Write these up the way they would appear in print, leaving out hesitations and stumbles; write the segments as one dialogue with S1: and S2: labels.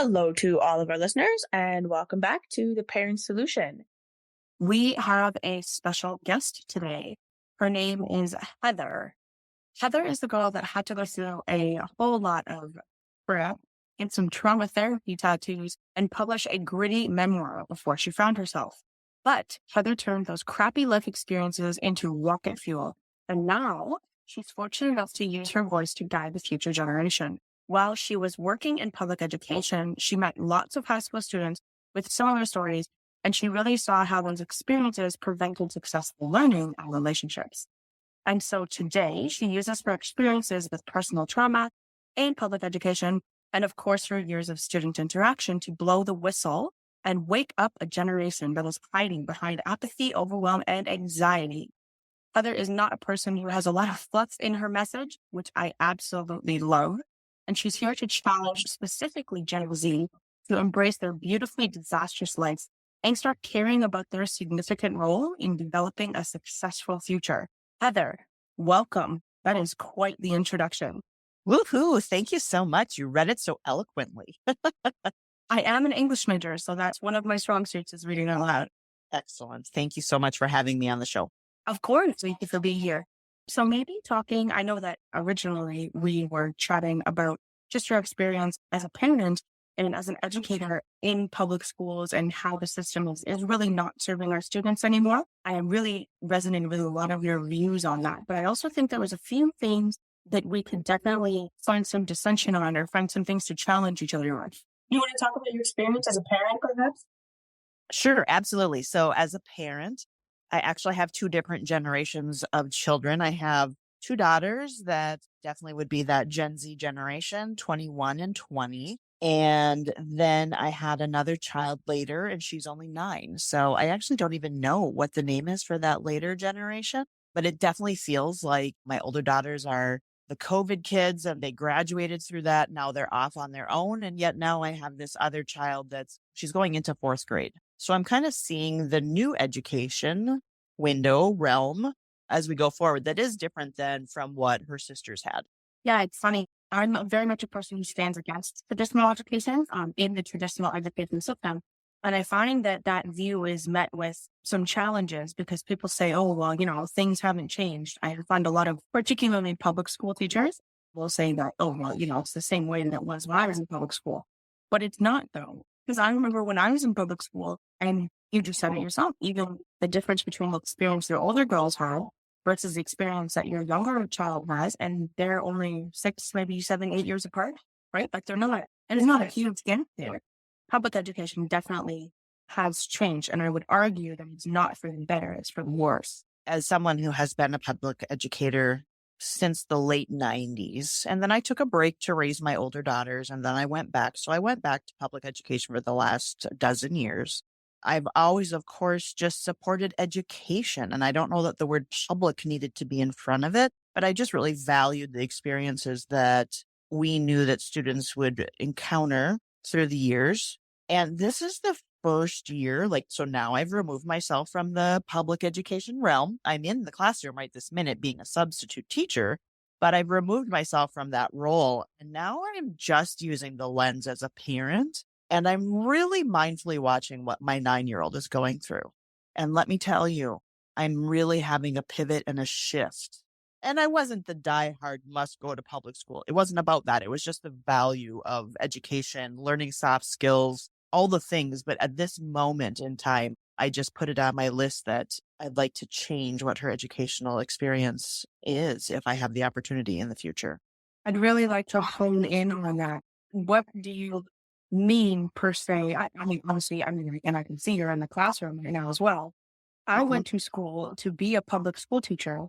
S1: Hello to all of our listeners, and welcome back to the Parent Solution.
S2: We have a special guest today. Her name is Heather. Heather is the girl that had to go through a whole lot of prep and some trauma therapy tattoos and publish a gritty memoir before she found herself. But Heather turned those crappy life experiences into rocket fuel. And now she's fortunate enough to use her voice to guide the future generation. While she was working in public education, she met lots of high school students with similar stories, and she really saw how those experiences prevented successful learning and relationships. And so today she uses her experiences with personal trauma and public education, and of course her years of student interaction to blow the whistle and wake up a generation that is hiding behind apathy, overwhelm, and anxiety. Heather is not a person who has a lot of fluff in her message, which I absolutely love. And she's here to challenge specifically Gen Z to embrace their beautifully disastrous lives and start caring about their significant role in developing a successful future. Heather, welcome. That is quite the introduction.
S3: Woohoo. Thank you so much. You read it so eloquently.
S2: I am an English major, so that's one of my strong suits is reading out loud.
S3: Excellent. Thank you so much for having me on the show.
S2: Of course. Thank you for being here. So maybe talking, I know that originally we were chatting about just your experience as a parent and as an educator in public schools and how the system is really not serving our students anymore. I am really resonating with a lot of your views on that. But I also think there was a few things that we could definitely find some dissension on or find some things to challenge each other on. You want to talk about your experience as a parent, perhaps?
S3: Sure, absolutely. So as a parent, I actually have two different generations of children. I have two daughters that definitely would be that Gen Z generation, 21 and 20. And then I had another child later, and she's only 9. So I actually don't even know what the name is for that later generation, but it definitely feels like my older daughters are the COVID kids and they graduated through that. Now they're off on their own. And yet now I have this other child she's going into 4th grade. So I'm kind of seeing the new education window realm as we go forward that is different than from what her sisters had.
S2: Yeah, it's funny. I'm very much a person who stands against traditional education in the traditional education system. And I find that that view is met with some challenges because people say, oh, well, things haven't changed. I find a lot of, particularly public school teachers, will say that, oh, well, it's the same way that it was when I was in public school. But it's not, though. Because I remember when I was in public school, and you just said it yourself, even the difference between the experience your older girls had versus the experience that your younger child has, and they're only 6, maybe 7, 8 years apart, right? Like they're not, and it's not a huge gap there. Public education definitely has changed, and I would argue that it's not for the better, it's for the worse.
S3: As someone who has been a public educator since the late 90s, and then I took a break to raise my older daughters, and then I went back. So I went back to public education for the last dozen years. I've always, of course, just supported education. And I don't know that the word public needed to be in front of it, but I just really valued the experiences that we knew that students would encounter through the years. And this is the first year, so now I've removed myself from the public education realm. I'm in the classroom right this minute being a substitute teacher, but I've removed myself from that role. And now I'm just using the lens as a parent. And I'm really mindfully watching what my 9-year-old is going through. And let me tell you, I'm really having a pivot and a shift. And I wasn't the diehard must go to public school. It wasn't about that. It was just the value of education, learning soft skills, all the things. But at this moment in time, I just put it on my list that I'd like to change what her educational experience is if I have the opportunity in the future.
S2: I'd really like to hone in on that. What do you mean per se? I mean, honestly, and I can see you're in the classroom right now as well. I went to school to be a public school teacher.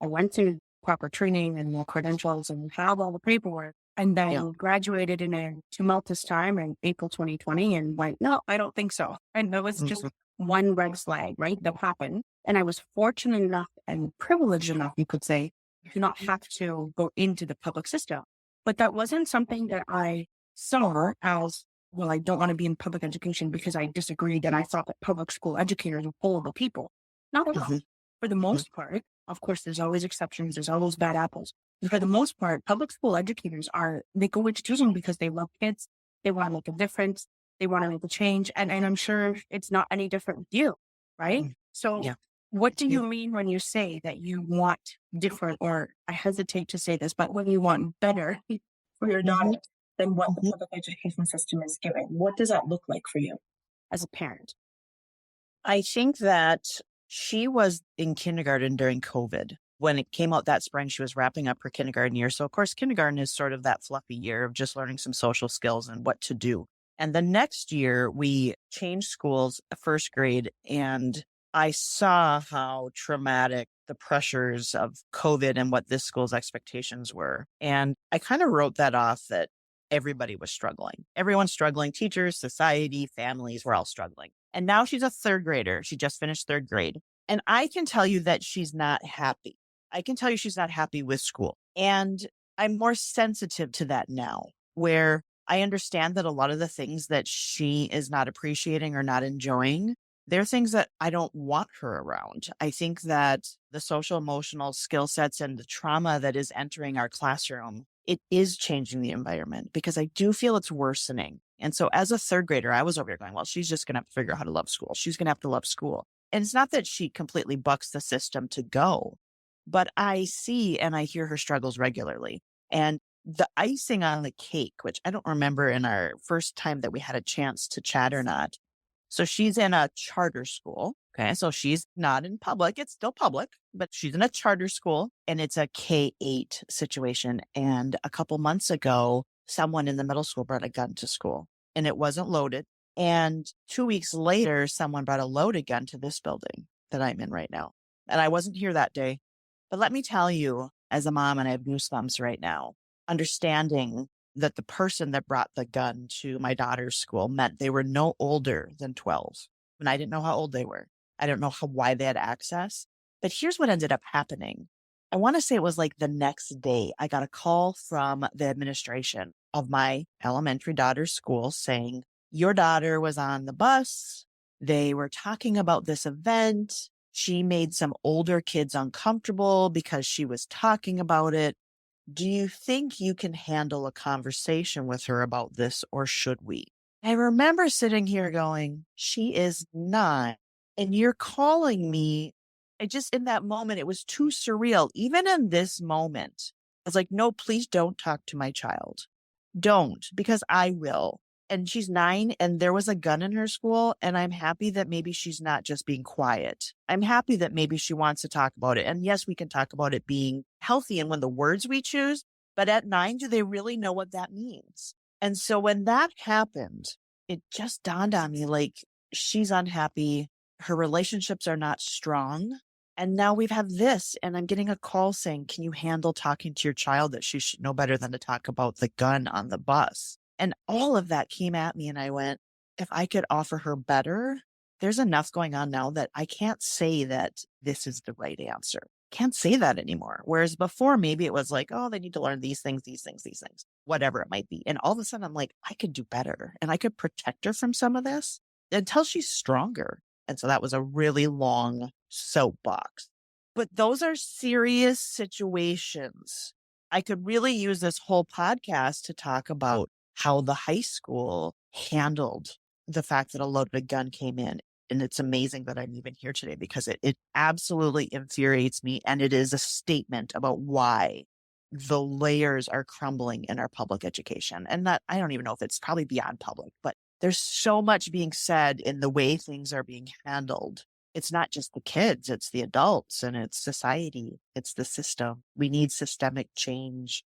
S2: I went through proper training and more credentials and have all the paperwork, and then graduated in a tumultuous time in April 2020 and went, no, I don't think so. And there was just one red flag, right, that happened. And I was fortunate enough and privileged enough, you could say, to not have to go into the public system. But that wasn't something that I saw as, well, I don't want to be in public education because I disagreed and I thought that public school educators were horrible people. Not at all. For the most part, of course, there's always exceptions. There's always bad apples. But for the most part, public school educators they go into teaching because they love kids. They want to make a difference. They want to make a change. And I'm sure it's not any different with you, right? So
S3: Yeah.
S2: what do you mean when you say that you want different, or I hesitate to say this, but when you want better for your daughter than what the public education system is giving? What does that look like for you as a parent?
S3: I think that she was in kindergarten during COVID. When it came out that spring, she was wrapping up her kindergarten year. So, of course, kindergarten is sort of that fluffy year of just learning some social skills and what to do. And the next year, we changed schools, first grade, and I saw how traumatic the pressures of COVID and what this school's expectations were. And I kind of wrote that off that everybody was struggling. Everyone's struggling. Teachers, society, families, we're all struggling. And now she's a third grader. She just finished third grade. And I can tell you that she's not happy. I can tell you she's not happy with school. And I'm more sensitive to that now, where I understand that a lot of the things that she is not appreciating or not enjoying, they're things that I don't want her around. I think that the social emotional skill sets and the trauma that is entering our classroom, it is changing the environment because I do feel it's worsening. And so as a third grader, I was over here going, well, she's just going to have to figure out how to love school. She's going to have to love school. And it's not that she completely bucks the system to go, but I see and I hear her struggles regularly. And the icing on the cake, which I don't remember in our first time that we had a chance to chat or not. So she's in a charter school. Okay. So she's not in public. It's still public, but she's in a charter school and it's a K-8 situation. And a couple months ago, someone in the middle school brought a gun to school and it wasn't loaded. And 2 weeks later, someone brought a loaded gun to this building that I'm in right now. And I wasn't here that day. But let me tell you, as a mom, and I have goosebumps right now, understanding that the person that brought the gun to my daughter's school meant they were no older than 12. And I didn't know how old they were. I don't know why they had access. But here's what ended up happening. I want to say it was like the next day, I got a call from the administration of my elementary daughter's school saying, your daughter was on the bus. They were talking about this event. She made some older kids uncomfortable because she was talking about it. Do you think you can handle a conversation with her about this, or should we? I remember sitting here going, she is 9, and you're calling me. I just, in that moment, it was too surreal. Even in this moment, I was like, no, please don't talk to my child. Don't, because I will. And she's 9 and there was a gun in her school. And I'm happy that maybe she's not just being quiet. I'm happy that maybe she wants to talk about it. And yes, we can talk about it being healthy and when the words we choose, but at 9, do they really know what that means? And so when that happened, it just dawned on me, like, she's unhappy. Her relationships are not strong. And now we've had this, and I'm getting a call saying, can you handle talking to your child that she should know better than to talk about the gun on the bus? And all of that came at me and I went, if I could offer her better, there's enough going on now that I can't say that this is the right answer. Can't say that anymore. Whereas before, maybe it was like, oh, they need to learn these things, whatever it might be. And all of a sudden I'm like, I could do better and I could protect her from some of this until she's stronger. And so that was a really long soapbox. But those are serious situations. I could really use this whole podcast to talk about how the high school handled the fact that a loaded gun came in. And it's amazing that I'm even here today because it absolutely infuriates me. And it is a statement about why the layers are crumbling in our public education. And that, I don't even know if it's probably beyond public, but there's so much being said in the way things are being handled. It's not just the kids, it's the adults and it's society. It's the system. We need systemic change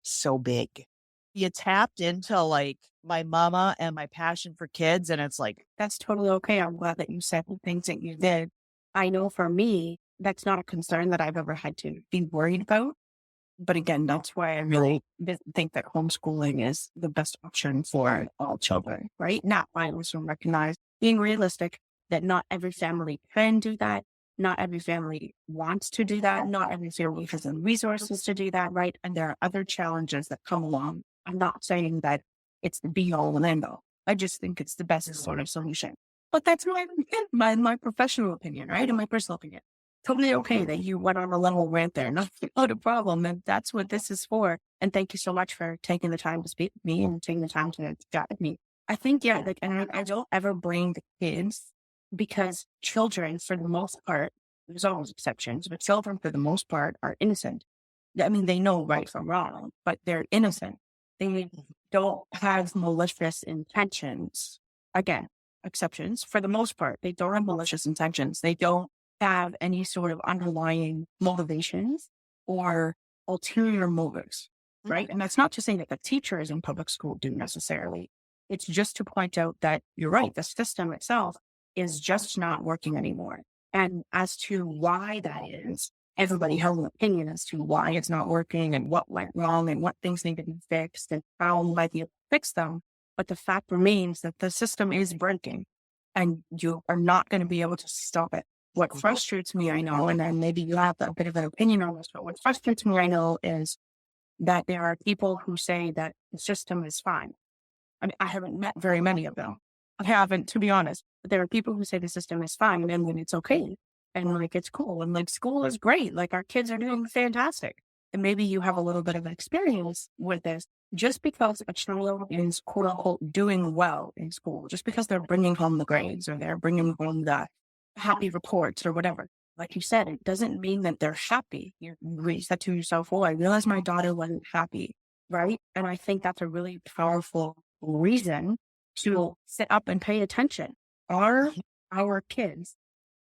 S3: so big. You tapped into like my mama and my passion for kids. And it's like,
S2: That's totally okay. I'm glad that you said the things that you did. I know for me, that's not a concern that I've ever had to be worried about. But again, that's why I really think that homeschooling is the best option for all children, right? Now, I also recognize being realistic that not every family can do that. Not every family wants to do that. Not every family has the resources to do that, right? And there are other challenges that come along. I'm not saying that it's the be all and end all. I just think it's the best sort of solution. But that's my professional opinion, right? And my personal opinion. totally okay that you went on a little rant there. Not a problem. And that's what this is for. And thank you so much for taking the time to speak with me and taking the time to chat with me. I think, yeah, like, and I don't ever blame the kids because children, for the most part, there's always exceptions, but children, for the most part, are innocent. I mean, they know right from wrong, but they're innocent. They don't have malicious intentions. Again, exceptions. For the most part, they don't have malicious intentions. They don't have any sort of underlying motivations or ulterior motives, right? And that's not to say that the teachers in public school do necessarily. It's just to point out that you're right, the system itself is just not working anymore. And as to why that is, everybody has an opinion as to why it's not working and what went wrong and what things need to be fixed and how we might be able to fix them. But the fact remains that the system is breaking and you are not going to be able to stop it. What frustrates me, I know, and then maybe you have a bit of an opinion on this, but what frustrates me, I know, is that there are people who say that the system is fine. I mean, I haven't met very many of them. I haven't, to be honest. But there are people who say the system is fine and then it's okay. And like, it's cool. And like, school is great. Like, our kids are doing fantastic. And maybe you have a little bit of experience with this. Just because a child is, quote unquote, doing well in school, just because they're bringing home the grades or they're bringing home the happy reports or whatever. Like you said, it doesn't mean that they're happy. You said to yourself, oh, I realized my daughter wasn't happy, right? And I think that's a really powerful reason to sit up and pay attention. Are our kids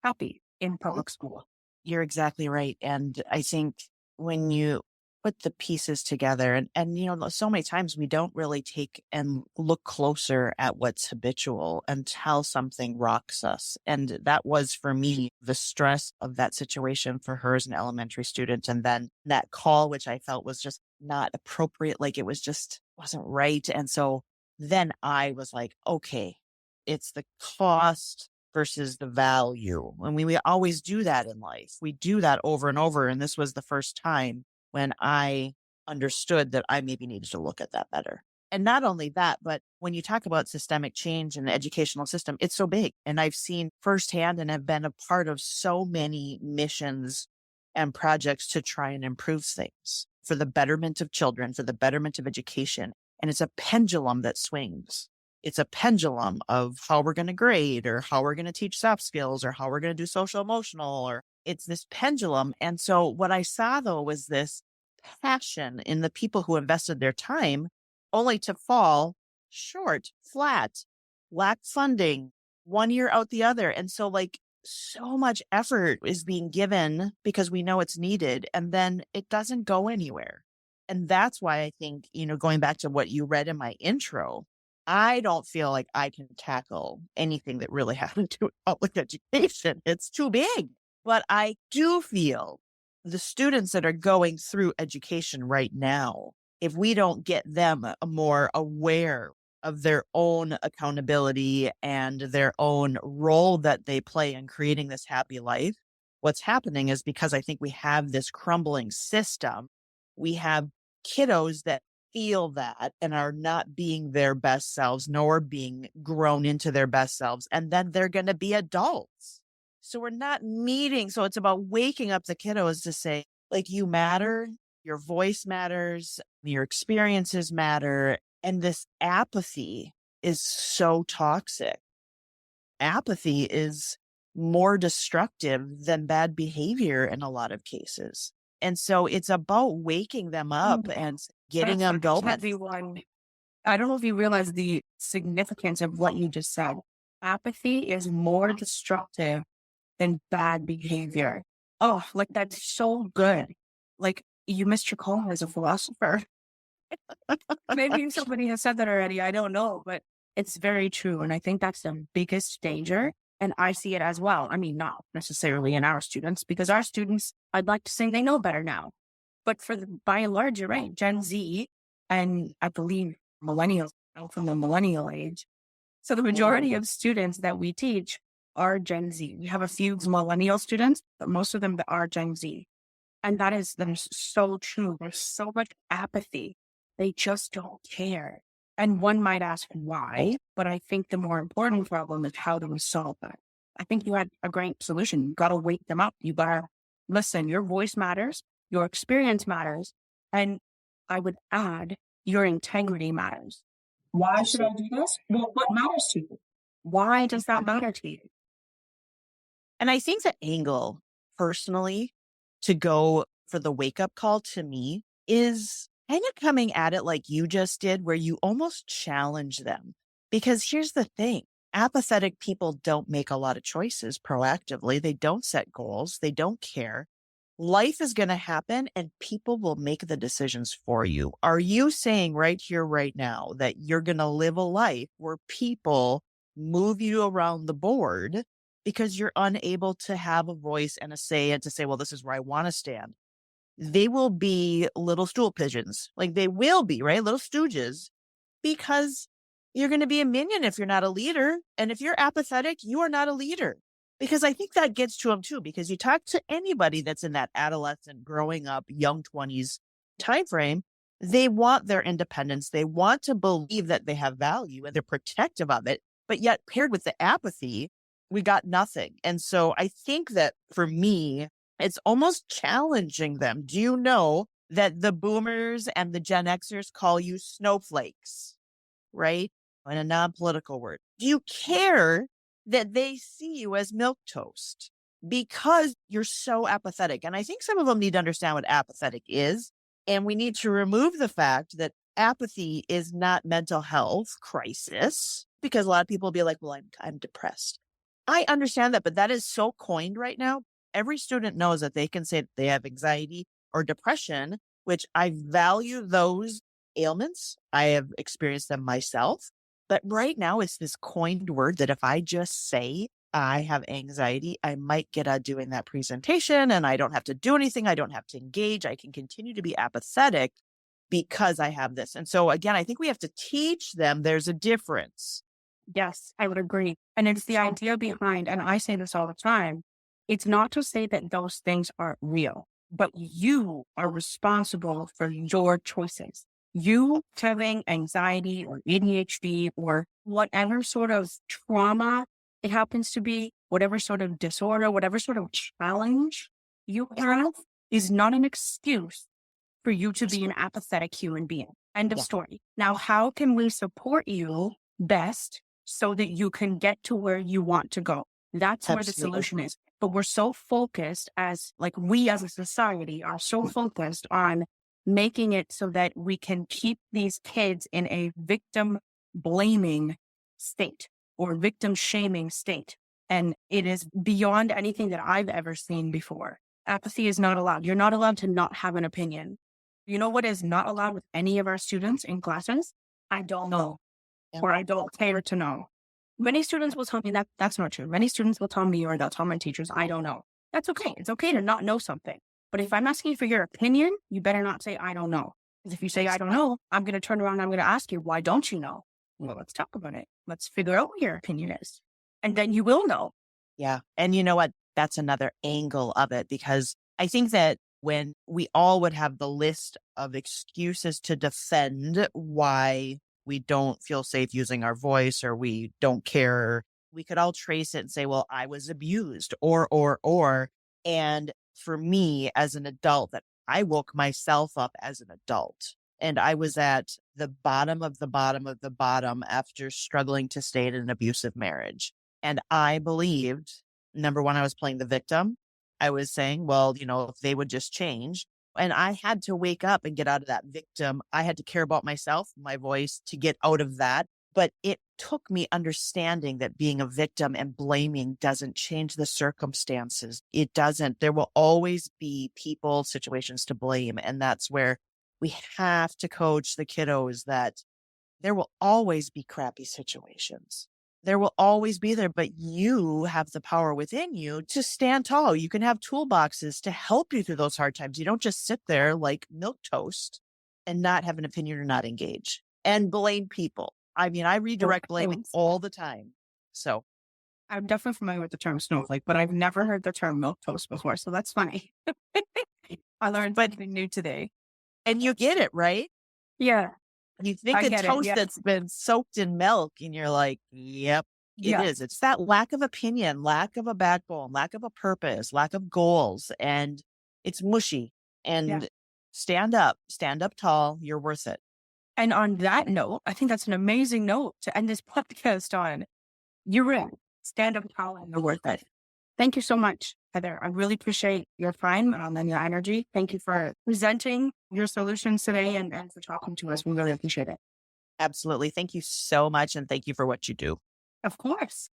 S2: happy in public school?
S3: You're exactly right. And I think when you put the pieces together and you know, so many times we don't really take and look closer at what's habitual until something rocks us. And that was for me, the stress of that situation for her as an elementary student. And then that call, which I felt was just not appropriate. Like it was just wasn't right. And so then I was like, okay, it's the cost versus the value. And we always do that in life. We do that over and over. And this was the first time when I understood that I maybe needed to look at that better. And not only that, but when you talk about systemic change in the educational system, it's so big. And I've seen firsthand and have been a part of so many missions and projects to try and improve things for the betterment of children, for the betterment of education. And it's a pendulum that swings. It's a pendulum of how we're going to grade or how we're going to teach soft skills or how we're going to do social emotional, or it's this pendulum. And so what I saw though was this passion in the people who invested their time only to fall short, flat, lack funding, one year out the other. And so like so much effort is being given because we know it's needed and then it doesn't go anywhere. And that's why I think, you know, going back to what you read in my intro, I don't feel like I can tackle anything that really has to do with public education. It's too big. But I do feel the students that are going through education right now, if we don't get them more aware of their own accountability and their own role that they play in creating this happy life, what's happening is because I think we have this crumbling system, we have kiddos that feel that and are not being their best selves, nor being grown into their best selves. And then they're going to be adults. So we're not meeting. So it's about waking up the kiddos to say, like, you matter, your voice matters, your experiences matter. And this apathy is so toxic. Apathy is more destructive than bad behavior in a lot of cases. And so it's about waking them up and getting them going.
S2: I don't know if you realize the significance of what you just said. Apathy is more destructive than bad behavior. Oh, like that's so good. Like you missed your call as a philosopher. Maybe somebody has said that already. I don't know, but it's very true. And I think that's the biggest danger. And I see it as well. I mean, not necessarily in our students, because our students, I'd like to say they know better now. But by and large, you're right. Gen Z, and I believe millennials from the millennial age. So the majority of students that we teach are Gen Z. We have a few millennial students, but most of them are Gen Z. And that is so true. There's so much apathy. They just don't care. And one might ask why, but I think the more important problem is how do we solve that? I think you had a great solution. You got to wake them up. You got to listen. Your voice matters. Your experience matters. And I would add, your integrity matters. Why should I do this? Well, what matters to you? Why does that matter to you?
S3: And I think the angle, personally, to go for the wake up call to me is kind of coming at it like you just did, where you almost challenge them. Because here's the thing, apathetic people don't make a lot of choices proactively. They don't set goals. They don't care. Life is going to happen and people will make the decisions for you. Are you saying right here, right now, that you're going to live a life where people move you around the board because you're unable to have a voice and a say and to say, well, this is where I want to stand? They will be little stool pigeons. Like they will be, right? Little stooges, because you're going to be a minion if you're not a leader. And if you're apathetic, you are not a leader. Because I think that gets to them too, because you talk to anybody that's in that adolescent, growing up, young 20s timeframe, they want their independence. They want to believe that they have value and they're protective of it. But yet paired with the apathy, we got nothing. And so I think that for me, it's almost challenging them. Do you know that the boomers and the Gen Xers call you snowflakes, right? In a non-political word. Do you care that they see you as milquetoast because you're so apathetic? And I think some of them need to understand what apathetic is. And we need to remove the fact that apathy is not mental health crisis, because a lot of people will be like, well, I'm depressed. I understand that, but that is so coined right now. Every student knows that they can say that they have anxiety or depression, which I value those ailments. I have experienced them myself. But right now it's this coined word that if I just say I have anxiety, I might get out of doing that presentation and I don't have to do anything. I don't have to engage. I can continue to be apathetic because I have this. And so again, I think we have to teach them there's a difference.
S2: Yes, I would agree. And it's the idea behind, and I say this all the time, it's not to say that those things aren't real, but you are responsible for your choices. You having anxiety or ADHD or whatever sort of trauma it happens to be, whatever sort of disorder, whatever sort of challenge you have is not an excuse for you to be an apathetic human being. End of story. Now, how can we support you best so that you can get to where you want to go? That's where the solution is. But we're so focused we as a society are so focused on making it so that we can keep these kids in a victim blaming state or victim shaming state. And it is beyond anything that I've ever seen before. Apathy is not allowed. You're not allowed to not have an opinion. You know what is not allowed with any of our students in classes? I don't know, or I don't care to know. Many students will tell me that that's not true. Many students will tell me, or they'll tell my teachers, I don't know. That's okay. It's okay to not know something. But if I'm asking you for your opinion, you better not say, I don't know. Because if you say, I don't know, I'm going to turn around and I'm going to ask you, why don't you know? Well, let's talk about it. Let's figure out what your opinion is. And then you will know.
S3: Yeah. And you know what? That's another angle of it, because I think that when we all would have the list of excuses to defend why we don't feel safe using our voice or we don't care, we could all trace it and say, well, I was abused or. And for me as an adult, that I woke myself up as an adult and I was at the bottom of the bottom of the bottom after struggling to stay in an abusive marriage. And I believed, number one, I was playing the victim. I was saying, well, if they would just change. And I had to wake up and get out of that victim. I had to care about myself, my voice, to get out of that. But it took me understanding that being a victim and blaming doesn't change the circumstances. It doesn't. There will always be people, situations to blame. And that's where we have to coach the kiddos that there will always be crappy situations. There will always be there, but you have the power within you to stand tall. You can have toolboxes to help you through those hard times. You don't just sit there like milquetoast and not have an opinion or not engage and blame people. I mean, I redirect blaming all the time. So
S2: I'm definitely familiar with the term snowflake, but I've never heard the term milquetoast before. So that's funny. I learned something new today.
S3: And you get it, right?
S2: Yeah.
S3: You think a toast that's been soaked in milk and you're like, yep. It
S2: Yeah.
S3: is. It's that lack of opinion, lack of a backbone, lack of a purpose, lack of goals, and it's mushy.
S2: Yeah.
S3: And stand up tall. You're worth it.
S2: And on that note, I think that's an amazing note to end this podcast on. You're right. Stand up tall and you're worth it. Thank you so much, Heather. I really appreciate your time and your energy. Thank you for presenting your solutions today and for talking to us. We really appreciate it.
S3: Absolutely. Thank you so much. And thank you for what you do.
S2: Of course.